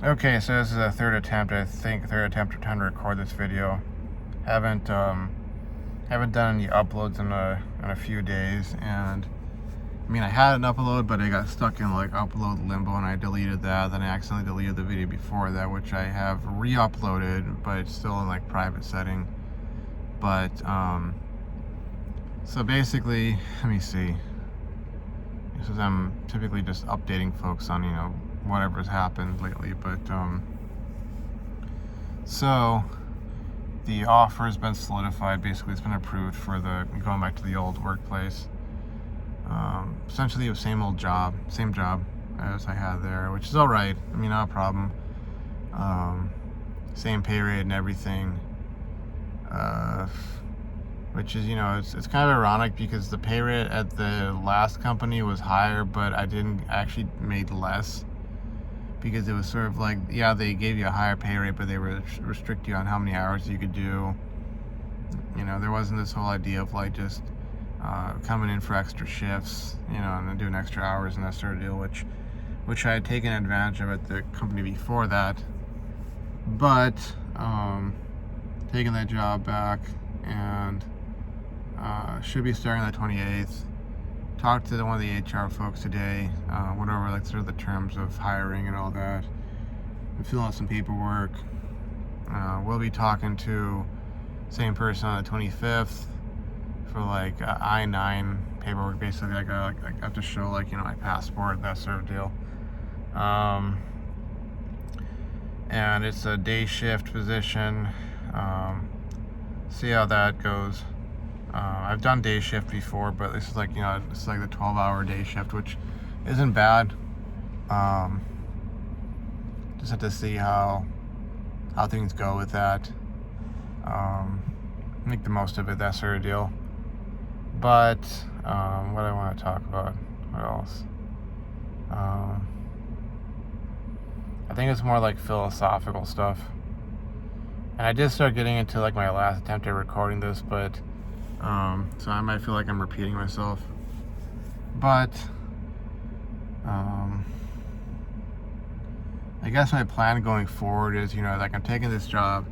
Okay, so this is a third attempt, I think, trying to record this video. Haven't done any uploads in a few days, and I mean I had an upload, but I got stuck in like upload limbo, and I deleted that. Then I accidentally deleted the video before that, which I have re-uploaded, but it's still in like private setting. But so basically, let me see. This is I'm typically just updating folks on whatever's happened lately, but so the offer has been solidified. Basically, it's been approved for the going back to the old workplace. Essentially, it was same job as I had there, which is all right. I mean, not a problem. Same pay rate and everything. Which is, it's kind of ironic because the pay rate at the last company was higher, but I actually made less, because it was sort of like, yeah, they gave you a higher pay rate, but they would restrict you on how many hours you could do. There wasn't this whole idea of like just coming in for extra shifts, and then doing extra hours and that sort of deal, which I had taken advantage of at the company before that. But taking that job back, and should be starting on the 28th. Talked to one of the HR folks today, went over like sort of the terms of hiring and all that. I'm filling out some paperwork. We'll be talking to same person on the 25th for like I-9 paperwork. Basically, I have to show like my passport, that sort of deal. And it's a day shift position. See how that goes. I've done day shift before, but this is like it's like the 12-hour day shift, which isn't bad. Just have to see how things go with that. Make the most of it, that sort of deal. But what I want to talk about, what else? I think it's more like philosophical stuff. And I did start getting into like my last attempt at recording this, but so I might feel like I'm repeating myself. But I guess my plan going forward is, like I'm taking this job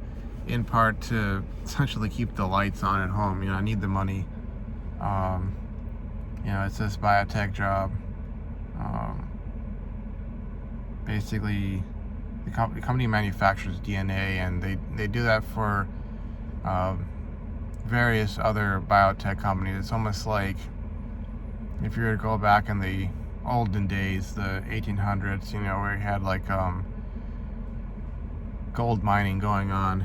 in part to essentially keep the lights on at home. I need the money. It's this biotech job. Basically, the company manufactures DNA, and they do that for various other biotech companies. It's almost like if you were to go back in the olden days, the 1800s, where you had like gold mining going on,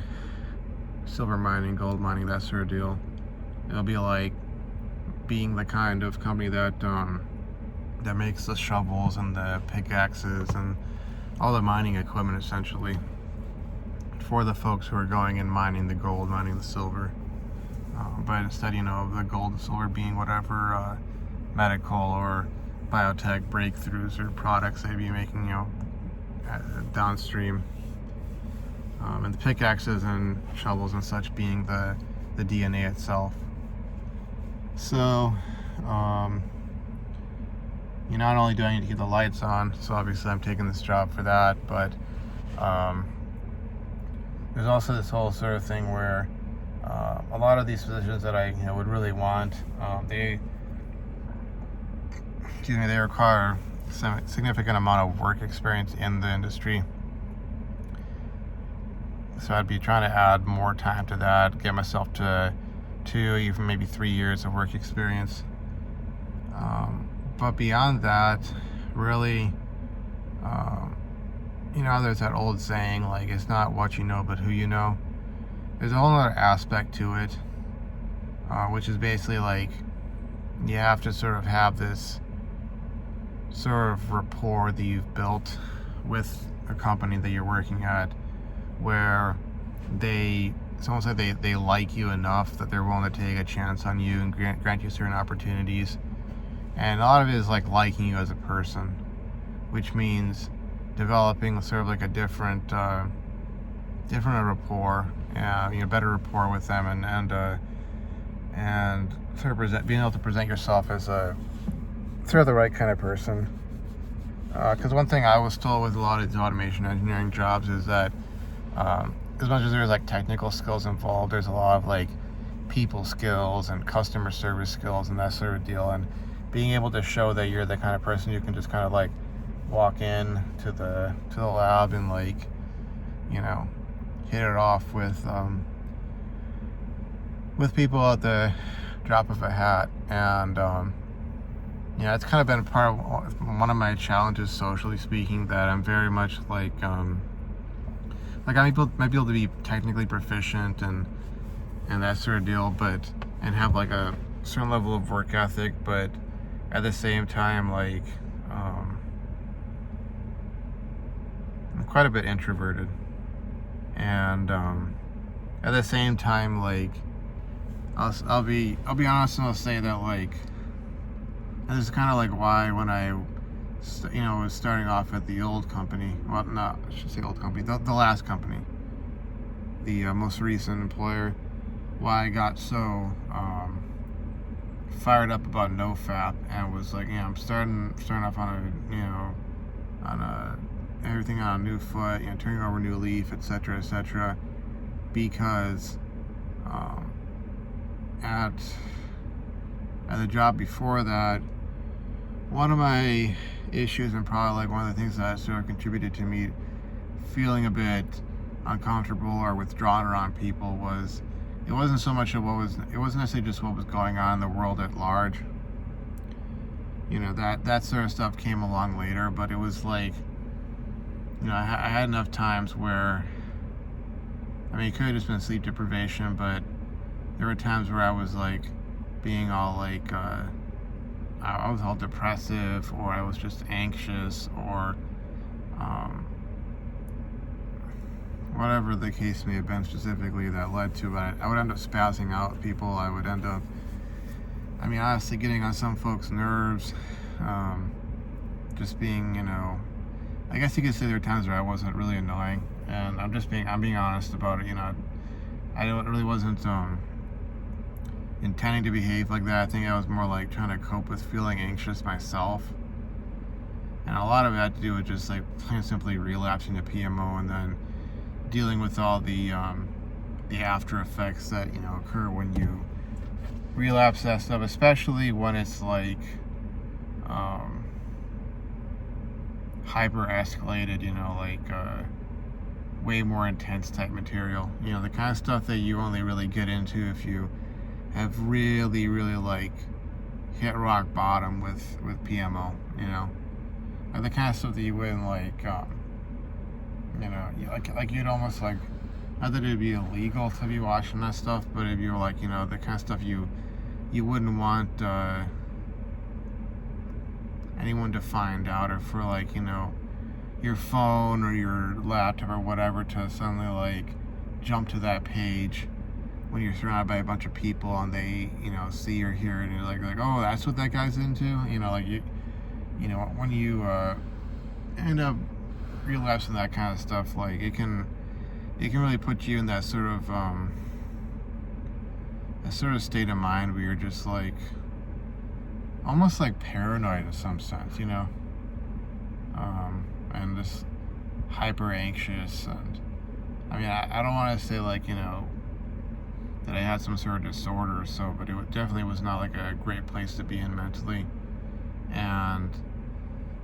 silver mining, gold mining, that sort of deal. It'll be like being the kind of company that makes the shovels and the pickaxes and all the mining equipment, essentially, for the folks who are going and mining the gold, mining the silver. But instead, of the gold and silver being whatever medical or biotech breakthroughs or products they'd be making, downstream. And the pickaxes and shovels and such being the DNA itself. So, not only do I need to keep the lights on, so obviously I'm taking this job for that, but there's also this whole sort of thing where a lot of these positions that I would really want, they require some significant amount of work experience in the industry. So I'd be trying to add more time to that, get myself to 2, even maybe 3 years of work experience. But beyond that, really, there's that old saying, like, it's not what you know, but who you know. There's a whole other aspect to it, which is basically like, you have to sort of have this sort of rapport that you've built with a company that you're working at, where it's almost like they like you enough that they're willing to take a chance on you and grant you certain opportunities. And a lot of it is like liking you as a person, which means developing sort of like a different rapport, better rapport with them, and sort of being able to present yourself as the right kind of person. Because one thing I was told with a lot of these automation engineering jobs is that as much as there's like technical skills involved, there's a lot of like people skills and customer service skills and that sort of deal. And being able to show that you're the kind of person who can just kind of like walk in to the lab and like, you know, hit it off with people at the drop of a hat. And you know, it's kind of been part of one of my challenges, socially speaking, that I'm very much like I might be able to be technically proficient and that sort of deal, but and have like a certain level of work ethic, but at the same time, like I'm quite a bit introverted, and at the same time, like I'll be honest and I'll say that like this is kind of like why when I was starting off at the old company, well, not I should say old company, the last company, the most recent employer, why I got so fired up about Nofap and was like, I'm starting off on everything on a new foot, turning over a new leaf, etc., because at the job before that, one of my issues, and probably like one of the things that sort of contributed to me feeling a bit uncomfortable or withdrawn around people, was it wasn't so much of it wasn't necessarily just what was going on in the world at large. That sort of stuff came along later, but it was like, I had enough times where, it could have just been sleep deprivation, but there were times where I was like being all like, I was all depressive, or I was just anxious, or whatever the case may have been specifically that led to it. I would end up spazzing out at people. I would end up, honestly, getting on some folks' nerves. Just being, I guess you could say there were times where I wasn't really annoying, and I'm being honest about it. I really wasn't intending to behave like that. I think I was more like trying to cope with feeling anxious myself, and a lot of it had to do with just like plain and simply relapsing to PMO and then dealing with all the after effects that occur when you relapse that stuff, especially when it's like hyper escalated, way more intense type material, the kind of stuff that you only really get into if you have really like hit rock bottom with PMO, like the kind of stuff that you wouldn't like, you'd almost like, not that it'd be illegal to be watching that stuff, but if you were like, the kind of stuff you wouldn't want anyone to find out, or for like, your phone or your laptop or whatever to suddenly like jump to that page when you're surrounded by a bunch of people and they, see or hear it, and you're like, oh, that's what that guy's into, when you end up relapsing that kind of stuff, like it can really put you in that sort of state of mind where you're just like almost like paranoid in some sense, and just hyper anxious. And I don't want to say like, that I had some sort of disorder or so, but it definitely was not like a great place to be in mentally. And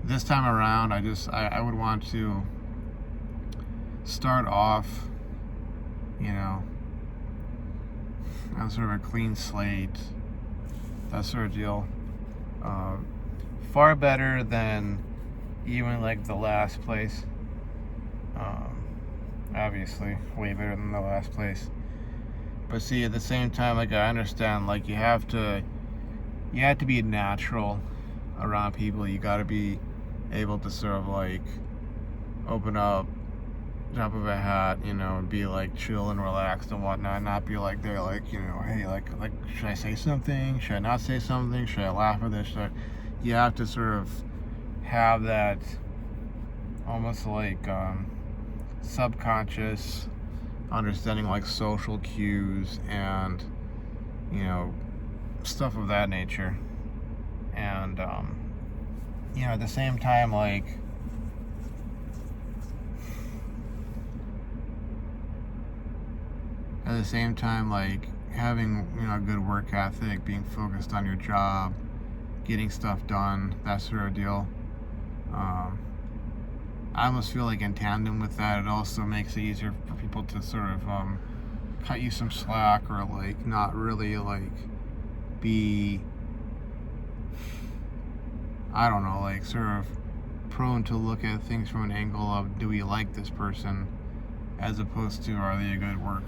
this time around, I would want to start off, on sort of a clean slate, that sort of deal. Far better than even like the last place. Obviously, way better than the last place. But see, at the same time, like I understand, like you have to be natural around people. You got to be able to sort of like open up, drop of a hat, and be like chill and relaxed and whatnot. Not be like they're like, hey, like should I say something? Should I not say something? Should I laugh at this? You have to sort of have that almost like subconscious understanding, like social cues and stuff of that nature. And at the same time, like, having, a good work ethic, being focused on your job, getting stuff done, that sort of deal. I almost feel like in tandem with that, it also makes it easier for people to sort of cut you some slack, or like not really like be, I don't know, like sort of prone to look at things from an angle of, do we like this person, as opposed to, are they a good worker,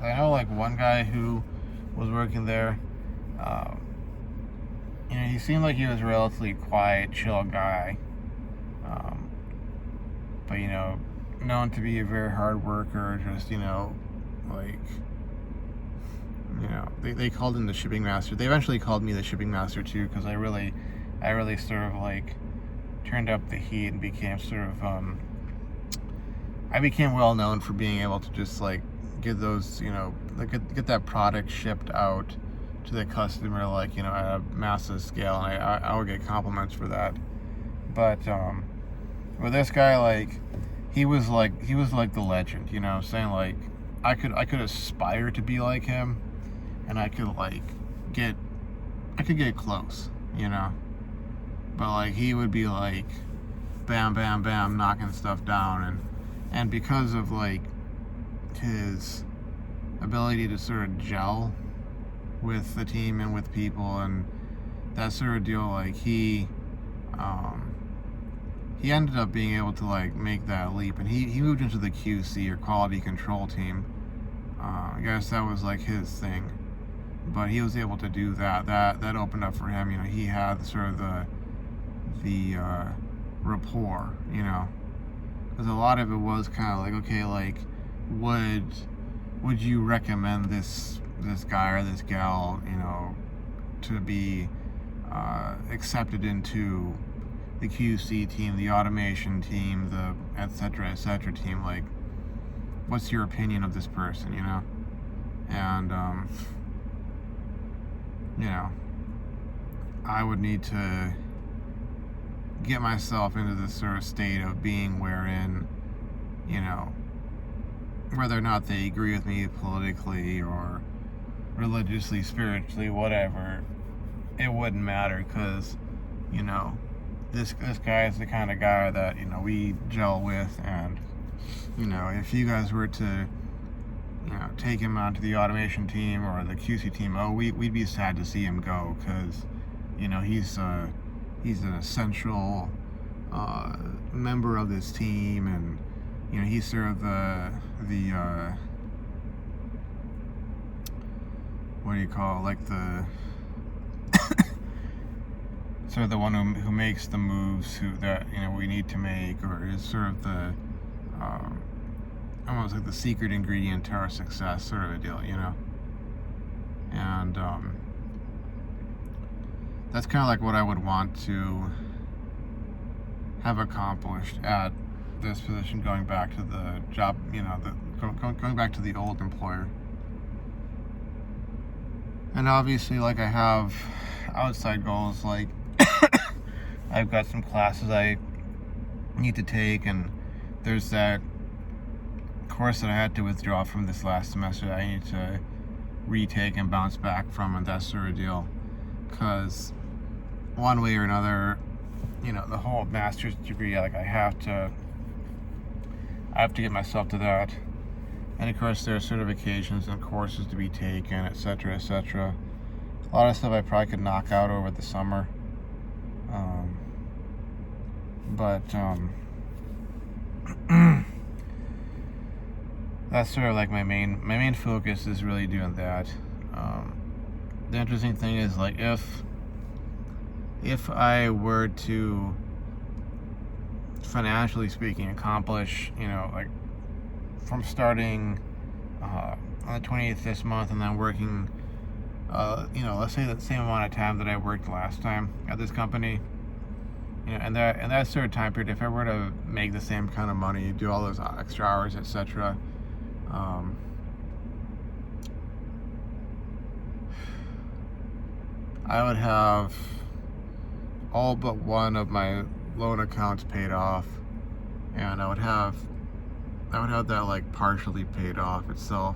I know like one guy who was working there, he seemed like he was a relatively quiet, chill guy, but known to be a very hard worker. Just they called him the shipping master. They eventually called me the shipping master too, because I really sort of like turned up the heat and became sort of I became well known for being able to just like get those get that product shipped out to the customer, like at a massive scale, and I would get compliments for that. But with this guy, like he was like the legend, saying like I could aspire to be like him, and I could get close, but like he would be like bam bam bam knocking stuff down, and because of like his ability to sort of gel with the team and with people and that sort of deal, like he ended up being able to like make that leap, and he moved into the QC, or quality control team. I guess that was like his thing, but he was able to do that. That opened up for him. He had sort of the rapport, because a lot of it was kind of like, okay, like would you recommend this guy or this gal, to be accepted into the QC team, the automation team, the et cetera team? Like, what's your opinion of this person, And I would need to get myself into this sort of state of being wherein, whether or not they agree with me politically or religiously, spiritually, whatever, it wouldn't matter, because this guy is the kind of guy that we gel with, and if you guys were to take him onto the automation team or the QC team, we'd be sad to see him go, because he's an essential member of this team, and he's sort of the what do you call it? Like the sort of the one who makes the moves that we need to make, or is sort of the almost like the secret ingredient to our success, sort of a deal, and that's kind of like what I would want to have accomplished at this position, going back to the job, going back to the old employer. And obviously, like, I have outside goals, like I've got some classes I need to take, and there's that course that I had to withdraw from this last semester that I need to retake and bounce back from, and that sort of deal, because one way or another, the whole master's degree, like I have to get myself to that. And of course, there are certifications and courses to be taken, etc., etc. A lot of stuff I probably could knock out over the summer. But that's sort of like my main focus is really doing that. The interesting thing is, like, if I were to, financially speaking, accomplish, like from starting on the 20th this month, and then working, let's say the same amount of time that I worked last time at this company, and that sort of time period, if I were to make the same kind of money, do all those extra hours, etc., I would have all but one of my loan accounts paid off, and I would have that like partially paid off itself.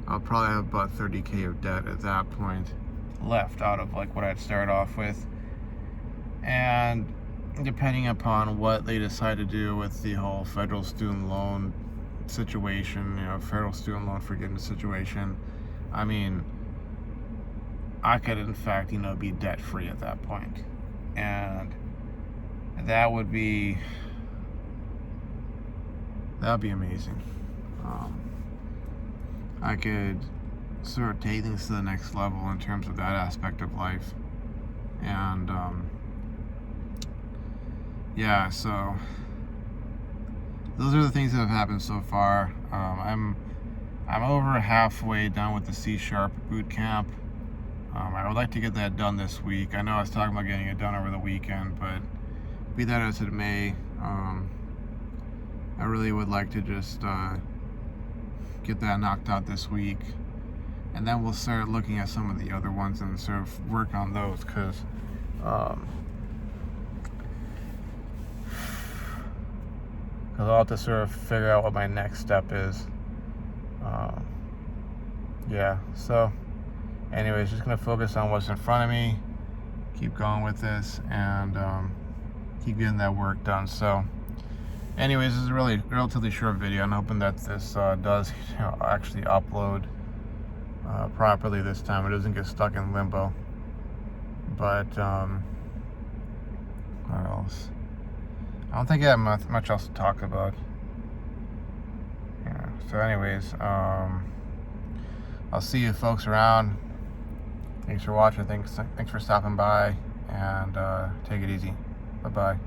I'll probably have about 30K of debt at that point left out of like what I'd started off with. And depending upon what they decide to do with the whole federal student loan situation, federal student loan forgiveness situation, I mean, I could in fact, be debt free at that point. And that would be amazing. I could sort of take things to the next level in terms of that aspect of life. And yeah, so those are the things that have happened so far. I'm over halfway done with the C# boot camp. I would like to get that done this week. I know I was talking about getting it done over the weekend, but be that as it may, I really would like to just get that knocked out this week, and then we'll start looking at some of the other ones and sort of work on those, because I'll have to sort of figure out what my next step is. Yeah, so anyways, just gonna focus on what's in front of me, keep going with this, and keep getting that work done. So anyways, this is a really relatively short video. I'm hoping that this does actually upload properly this time. It doesn't get stuck in limbo. But what else? I don't think I have much else to talk about. Yeah. So anyways, I'll see you folks around. Thanks for watching. Thanks for stopping by, and take it easy. Bye-bye.